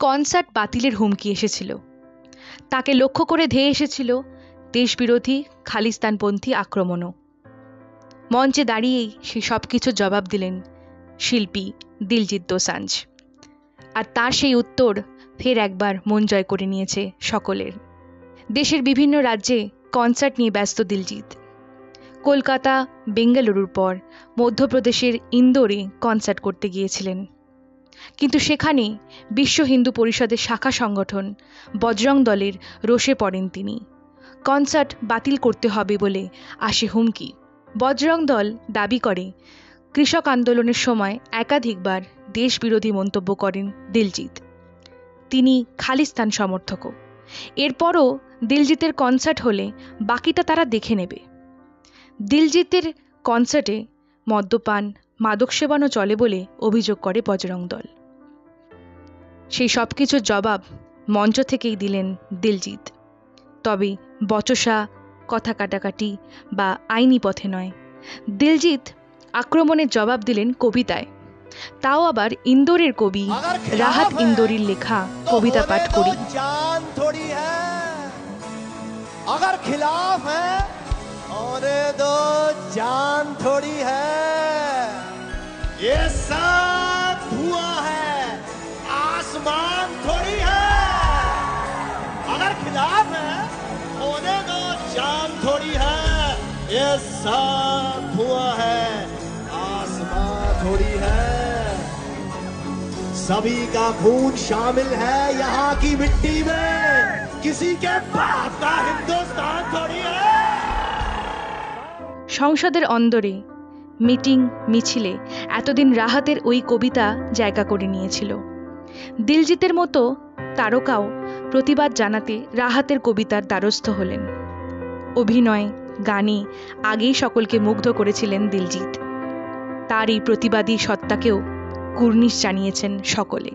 Concert বাতিলের হুমকি এসেছিল। তাকে লক্ষ্য করে ধেয়ে এসেছিল দেশবিরোধী খালিস্তানপন্থী আক্রমণও। মঞ্চে দাঁড়িয়েই সে সব কিছুর জবাব দিলেন শিল্পী দিলজিৎ দোসাঞ্জ। আর তার সেই উত্তর ফের একবার মন জয় করে নিয়েছে সকলের। দেশের বিভিন্ন রাজ্যে কনসার্ট নিয়ে ব্যস্ত দিলজিৎ। কলকাতা, বেঙ্গালুরুর পর মধ্যপ্রদেশের ইন্দোরে কনসার্ট করতে গিয়েছিলেন। কিন্তু সেখানে বিশ্ব হিন্দু পরিষদের শাখা সংগঠন বজরং দলের রোষে পড়েন তিনি। কনসার্ট বাতিল করতে হবে বলে আসে হুমকি। বজরং দল দাবি করে কৃষক আন্দোলনের সময় একাধিকবার দেশবিরোধী মন্তব্য করেন দিলজিৎ। তিনি খালিস্তান সমর্থকও। এরপরও দিলজিতের কনসার্ট হলে বাকিটা তারা দেখে নেবে। দিলজিতের কনসার্টে মদ্যপান, মাদক সেবনও চলে বলে অভিযোগ করে বজরং দল। সেই সব কিছুর জবাব মঞ্চ থেকেই দিলেন দিলজিৎ। তবে বচসা, কথা কাটাকাটি বা আইনি পথে নয়। দিলজিৎ আক্রমণের জবাব দিলেন কবিতায়, তাও আবার ইন্দোরের কবি রাহাত ইন্দোরির লেখা কবিতা পাঠ করি। अगर खिलाफ है होने दो जान थोड़ी है, ये सब धुआं है आसमान थोड़ी है। अगर खिलाफ है होने दो जान थोड़ी है, ये सब धुआं है आसमान थोड़ी है। सभी का खून शामिल है यहाँ की मिट्टी में, किसी के बाप का हिंदुस्तान थोड़ी है। সংসদের অন্দরে মিটিং মিছিলে এতদিন রাহাতের ওই কবিতা জায়গা করে নিয়েছিল। দিলজিতের মতো তারকাও প্রতিবাদ জানাতে রাহাতের কবিতার দ্বারস্থ হলেন। অভিনয়, গানে আগেই সকলকে মুগ্ধ করেছিলেন দিলজিৎ। তার এই প্রতিবাদী সত্তাকেও কুর্নিশ জানিয়েছেন সকলে।